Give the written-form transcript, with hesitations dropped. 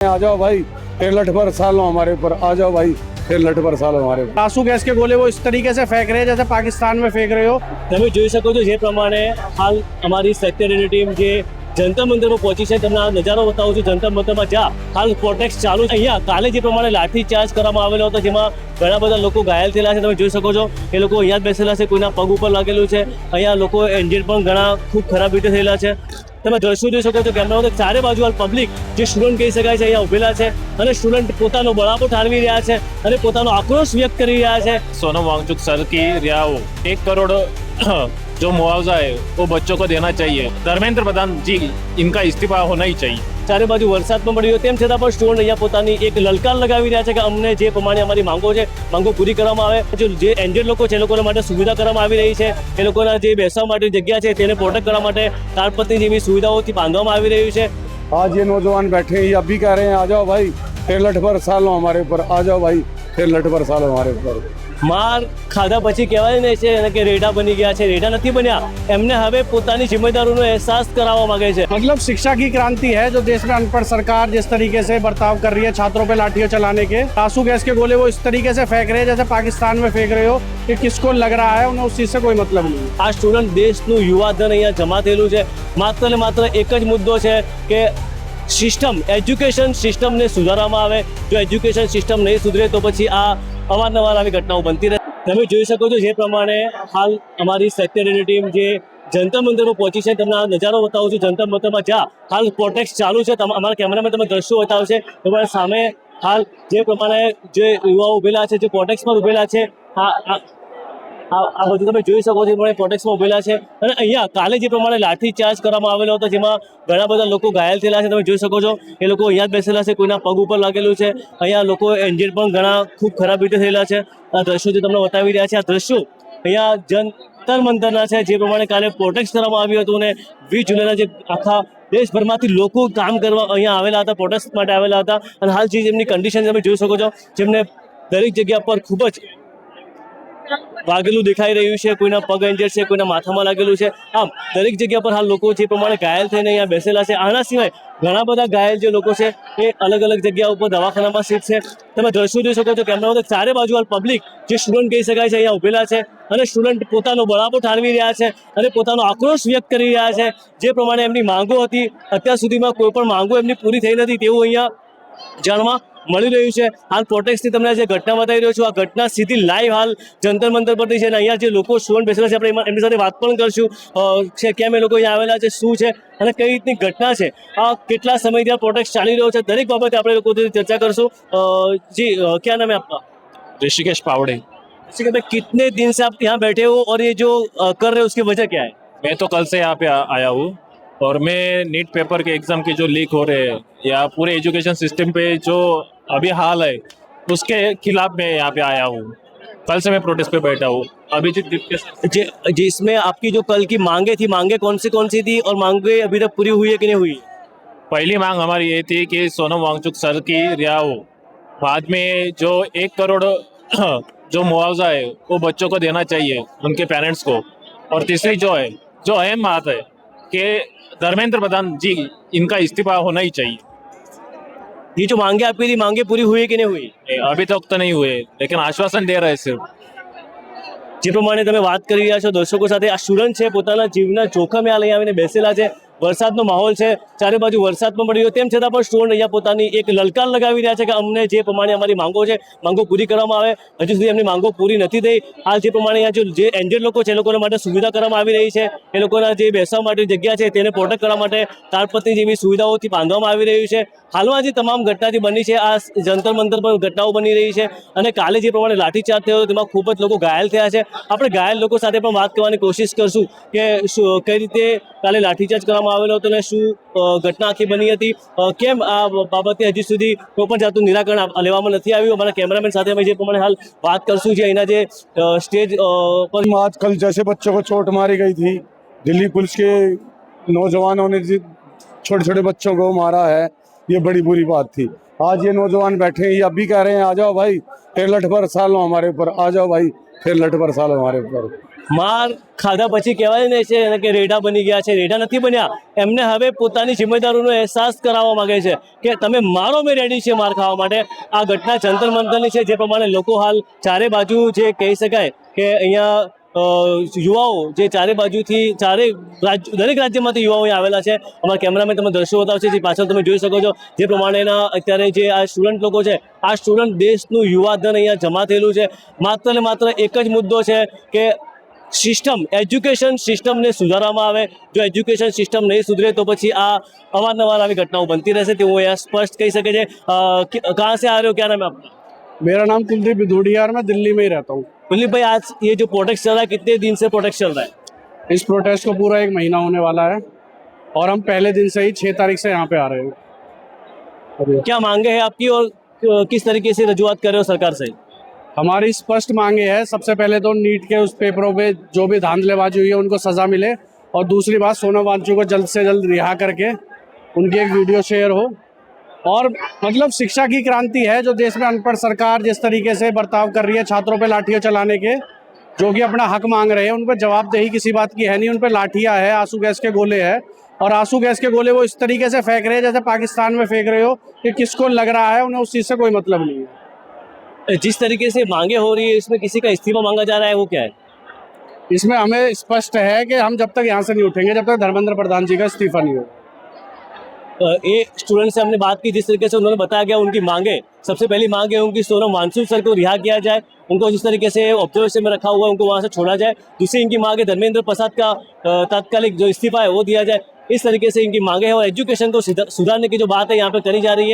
आ जाओ भाई, फिर लठ बरसा लो हमारे ऊपर, आ जाओ भाई फिर लठ बरसा लो हमारे ऊपर। आंसू गैस के गोले वो इस तरीके से फेंक रहे हैं जैसे पाकिस्तान में फेंक रहे हो। તમે જોઈ શકો છો જે પ્રમાણે હાલ અમારી સેક્ટરીની ટીમ જે જંતર મંતરમાં પહોંચી છે તમને આ નજારો બતાવું છું જંતર મંતરમાં જ્યાં હાલ પ્રોટેસ્ટ ચાલુ છે। અહીંયા કાલે જે પ્રમાણે લાઠી ચાર્જ કરવામાં આવેલો હતો જેમાં ઘણા બધા લોકો ઘાયલ થયેલા છે। તમે જોઈ શકો છો એ લોકો અહીંયા જ બેસેલા છે, કોઈના પગ ઉપર લાગેલું છે। અહીંયા લોકો એન્જિન પણ ઘણા ખૂબ ખરાબ રીતે થયેલા છે। તમે દ્રશ્યો જોઈ શકો છો કેમેરામાં ચારે બાજુ હાલ પબ્લિક જે સ્ટુડન્ટ કહી શકાય છે અહીંયા ઉભેલા છે અને સ્ટુડન્ટ પોતાનો બળાપો ઠાલવી રહ્યા છે અને પોતાનો આક્રોશ વ્યક્ત કરી રહ્યા છે। सोनम वांगचुक सर की रिहा हो, 1 करोड़ जो मुआवजा है वो बच्चों को देना चाहिए। धर्मेंद्र प्रधान जी इनका इस्तीफा होना ही चाहिए। ચારે બાજુ વરસાદ પણ પડ્યો તેમ છતાં પણ સ્ટુડન્ટ અહીંયા પોતાની એક લલકાર લગાવી રહ્યા છે કે અમને જે પ્રમાણે અમારી માંગો છે માંગો પૂરી કરવામાં આવે। જે એન્જિન લોકો છે એ લોકોના માટે સુવિધા કરવામાં આવી રહી છે, એ લોકોના જે બેસવા માટે જગ્યા છે તેને પ્રોટેક્ટ કરવા માટે તાડપત્રી જેવી સુવિધાઓથી બાંધવામાં આવી રહ્યું છે। आज ये नौजवान बैठे हैं, ये अब भी कह रहे हैं आ जाओ भाई फिर लठ बरसा लो हमारे ऊपर, आ जाओ भाई फिर लठ बरसा लो हमारे ऊपर। માર ખાધા પછી કહેવાય ને છે કે રેડા બની ગયા છે, રેડા નથી બન્યા। એમને હવે પોતાની જિમ્મેદારીનો અહેસાસ કરાવવા માંગે છે। मतलब शिक्षा की क्रांति है जो देश में अनपढ़ सरकार जिस तरीके से बर्ताव कर रही है छात्रों पे लाठियां चलाने के। आंसू गैस के गोले वो इस तरीके से फेंक रहे हैं जैसे पाकिस्तान में फेंक रहे हो कि किसको लग रहा है, उन्हें उस चीज से कोई मतलब नहीं। આ સ્ટુડન્ટ દેશનું યુવા ધન અહીંયા જમા થયેલું છે। માત્ર ને માત્ર એક જ મુદ્દો છે કે સિસ્ટમ એજ્યુકેશન સિસ્ટમને સુધારવામાં આવે। જો એજ્યુકેશન સિસ્ટમ નહીં સુધરે તો પછી આ અવારનવાર આવી ઘટનાઓ બનતી રહે। તમે જોઈ શકો છો જે પ્રમાણે હાલ અમારી સેક્ટરીની ટીમ જે જંતર મંતરમાં પહોંચી છે તમને આ નજારો બતાવું છું જંતર મંતરમાં જ્યાં હાલ પ્રોટેસ્ટ ચાલુ છે। અમારા કેમેરામાં તમે દ્રશ્યો બતાવશે તમારા સામે હાલ જે પ્રમાણે જે યુવાઓ ઉભેલા છે, જે પ્રોટેસ્ટમાં ઉભેલા છે, આ બધું તમે જોઈ શકો છો પ્રમાણે પ્રોટેસ્ટમાં ઉભેલા છે। અને અહીંયા કાલે જે પ્રમાણે લાઠી ચાર્જ કરવામાં આવેલો હતો જેમાં ઘણા બધા લોકો ઘાયલ થયેલા છે। તમે જોઈ શકો છો એ લોકો અહીંયા જ બેસેલા છે, કોઈના પગ ઉપર લાગેલું છે। અહીંયા લોકો એન્જિન પણ ઘણા ખૂબ ખરાબ રીતે થયેલા છે। આ દ્રશ્યો જે તમને બતાવી રહ્યા છે આ દ્રશ્યો અહીંયા જંતર મંતરના છે જે પ્રમાણે કાલે પ્રોટેસ્ટ કરવામાં આવ્યું હતું અને 20 જુલાઈના જે આખા દેશભરમાંથી લોકો કામ કરવા અહીંયા આવેલા હતા, પ્રોટેસ્ટ માટે આવેલા હતા। અને હાલ જે જેમની કન્ડિશન તમે જોઈ શકો છો જેમને દરેક જગ્યા પર ખૂબ જ વાગેલું દેખાઈ રહ્યું છે, કોઈના પગ ઇન્જર્ડ છે, કોઈના માથામાં લાગેલું છે। આમ દરેક જગ્યા પર હાલ લોકો જે પ્રમાણે ઘાયલ થઈને અહીંયા બેસેલા છે। આના સિવાય ઘણા બધા ઘાયલ જે લોકો છે એ અલગ અલગ જગ્યા ઉપર દવાખાનામાં સ્થિત છે। તમે દ્રશ્યો જોઈ શકો છો કેમેરામાં ચારે બાજુ હાલ પબ્લિક જે સ્ટુડન્ટ કહી શકાય છે અહીંયા ઉભેલા છે અને સ્ટુડન્ટ પોતાનો બળાપો ઠાલવી રહ્યા છે અને પોતાનો આક્રોશ વ્યક્ત કરી રહ્યા છે। જે પ્રમાણે એમની માંગો હતી અત્યાર સુધીમાં કોઈ પણ માંગો એમની પૂરી થઈ નથી તેવું અહીંયા જાણવા મળી રહ્યું છે। હાલ પ્રોટેસ્ટની તમને જે ઘટના બતાવી રહ્યો છું આ ઘટના સીધી લાઈવ હાલ જંતર મંતર પરથી છે અને અહીંયા જે લોકો સ્ટુડન્ટ બેસેલા છે આપણે એમની સાથે વાત પણ કરશું કે કેમ એ લોકો અહીંયા આવેલા છે, શું છે અને કઈ રીતની ઘટના છે, આ કેટલા સમયથી આ પ્રોટેસ્ટ ચાલી રહ્યો છે, દરેક બાબતે આપણે લોકો ચર્ચા કરશું। जी क्या नाम है आपका? ऋषिकेश पावड़े। ऋषिकेश भाई कितने दिन से आप यहाँ बैठे हो और ये जो कर रहे हो उसकी वजह क्या है? मैं तो कल से यहाँ पे आया हूँ और मैं नीट पेपर के एग्जाम के जो लीक हो रहे हैं या पूरे एजुकेशन सिस्टम पे जो अभी हाल है उसके खिलाफ मैं यहाँ पे आया हूँ। कल से मैं प्रोटेस्ट पे बैठा हूँ। अभिजीत जिसमें आपकी जो कल की मांगे थी, मांगे कौन सी थी और मांगे अभी तक पूरी हुई है कि नहीं हुई? पहली मांग हमारी ये थी कि सोनम वांगचुक सर की रिहा हो, बाद में जो 1 करोड़ जो मुआवजा है वो बच्चों को देना चाहिए, उनके पेरेंट्स को। और तीसरी जो है जो अहम बात है कि धर्मेंद्र प्रधान जी इनका इस्तीफा होना ही चाहिए। ये जो मांगे आपकी थी मांगे पूरी हुई है कि नहीं हुई? अभी तक तो नहीं हुए लेकिन आश्वासन दे रहे हैं सिर्फ। જે પ્રમાણે તમે વાત કરી રહ્યા છો દર્શકો સાથે આ સ્ટુડન્ટ છે પોતાના જીવના જોખમે આ લઈ આવીને બેસેલા છે। વરસાદનો માહોલ છે, ચારે બાજુ વરસાદ પણ પડ્યો તેમ છતાં પણ સ્ટુડન્ટ અહીંયા પોતાની એક લલકાર લગાવી રહ્યા છે કે અમને જે પ્રમાણે અમારી માંગો છે માંગો પૂરી કરવામાં આવે। હજુ સુધી એમની માંગો પૂરી નથી થઈ। હાલ જે પ્રમાણે અહીંયા જે એન્જિન લોકો છે એ લોકોના માટે સુવિધા કરવામાં આવી રહી છે, એ લોકોના જે બેસવા માટે જગ્યા છે તેને પ્રોટેક્ટ કરવા માટે તાડપત્રી જેવી સુવિધાઓથી બાંધવામાં આવી રહ્યું છે। હાલમાં જે તમામ ઘટના જે બની છે આ જંતર મંતર પર ઘટનાઓ બની રહી છે અને કાલે જે પ્રમાણે લાઠીચાર્જ થયો તેમાં ખૂબ જ લોકો ઘાયલ થયા છે। આપણે ઘાયલ લોકો સાથે પણ વાત કરવાની કોશિશ કરશું કે કઈ રીતે કાલે લાઠીચાર્જ કરવામાં આવેલો હતો અને શું ઘટના આખી બની હતી, કેમ આ બાબતે હજી સુધી કોઈ પણ જાતનું નિરાકરણ લેવામાં નથી આવ્યું। અમારા કેમેરામેન સાથે અમે જે પ્રમાણે હાલ વાત કરશું જે અહીંના જે સ્ટેજ પર आजकल जैसे बच्चों को चोट मारी गई थी, दिल्ली पुलिस के नौजवानों ने छोटे छोटे बच्चों को मारा है, ये बड़ी बुरी बात थी। आज ये नौजवान बैठे हैं, ये अब भी कह रहे हैं आ जाओ भाई फिर लठ बरसा लो हमारे ऊपर, आ जाओ भाई फिर लठ बरसाल हमारे ऊपर। માર ખાધા પછી કહેવાય ને છે કે રેડા બની ગયા છે, રેડા નથી બન્યા, એમને હવે પોતાની જિમ્મેદારીનો અહેસાસ કરાવવા માંગે છે કે તમે મારો, મેં રેડી છે માર ખાવા માટે। આ ઘટના જંતર મંતરની છે, જે પ્રમાણે લોકો હાલ ચારે બાજુ જે કહી શકાય કે અહીંયા યુવાઓ જે ચારે બાજુથી દરેક રાજ્યમાંથી યુવાઓ અહીં આવેલા છે। અમારા કેમેરામેન તમે દ્રશ્યો બતાવશે, જે પાછળ તમે જોઈ શકો છો જે પ્રમાણેના અત્યારે જે આ સ્ટુડન્ટ લોકો છે, આ સ્ટુડન્ટ દેશનું યુવાધન અહીંયા જમા થયેલું છે। માત્ર ને માત્ર એક જ મુદ્દો છે કે સિસ્ટમ, એજ્યુકેશન સિસ્ટમને સુધારવામાં આવે। જો એજ્યુકેશન સિસ્ટમ નહીં સુધરે તો પછી આ અવારનવાર આવી ઘટનાઓ બનતી રહેશે, તેવું અહીંયા સ્પષ્ટ કહી શકે છે। कहाँ से आ रहे हो, क्या नाम है आपका? मेरा नाम कुलदीप बिधूड़िया और मैं दिल्ली में ही रहता हूँ। कुलदीप भाई, आज ये जो प्रोटेस्ट चल रहा है, कितने दिन से प्रोटेस्ट चल रहा है? इस प्रोटेस्ट को पूरा 1 महीना होने वाला है और हम पहले दिन से ही 6 तारीख से यहाँ पे आ रहे हैं। क्या मांगे हैं आपकी और किस तरीके से रजूआत कर रहे हो सरकार से? हमारी स्पष्ट मांगे है, सबसे पहले तो नीट के उस पेपरों पे जो भी धांधलेबाजी हुई है उनको सज़ा मिले, और दूसरी बात सोनम वांगचुक को जल्द से जल्द रिहा करके उनकी एक वीडियो शेयर हो। और मतलब शिक्षा की क्रांति है जो देश में अनपढ़ सरकार जिस तरीके से बर्ताव कर रही है, छात्रों पे लाठियाँ चलाने के, जो कि अपना हक मांग रहे हैं, उन पर जवाबदेही किसी बात की है नहीं। उन पर लाठियाँ है, आंसू गैस के गोले हैं, और आंसू गैस के गोले वो इस तरीके से फेंक रहे हैं जैसे पाकिस्तान में फेंक रहे हो, कि किसको लग रहा है, उन्हें उस चीज़ से कोई मतलब नहीं है। जिस तरीके से मांगे हो रही है, इसमें किसी का इस्तीफा मांगा जा रहा है, वो क्या है? इसमें हमें स्पष्ट है कि हम जब तक यहाँ से नहीं उठेंगे जब तक धर्मेंद्र प्रधान जी का इस्तीफा नहीं होगा। ये स्टूडेंट से हमने बात की, जिस तरीके से उन्होंने बताया गया उनकी मांगे, सबसे पहली मांग है उनकी सोनम वांगचुक सर को रिहा किया जाए, उनको जिस तरीके से ऑब्जर्वेशन में रखा हुआ है उनको वहाँ से छोड़ा जाए। दूसरी इनकी मांग है धर्मेंद्र प्रसाद का तात्कालिक जो इस्तीफा है वो दिया जाए। इस तरीके से इनकी मांगे हैं, और एजुकेशन को सुधारने की जो बात है यहाँ पे करी जा रही है,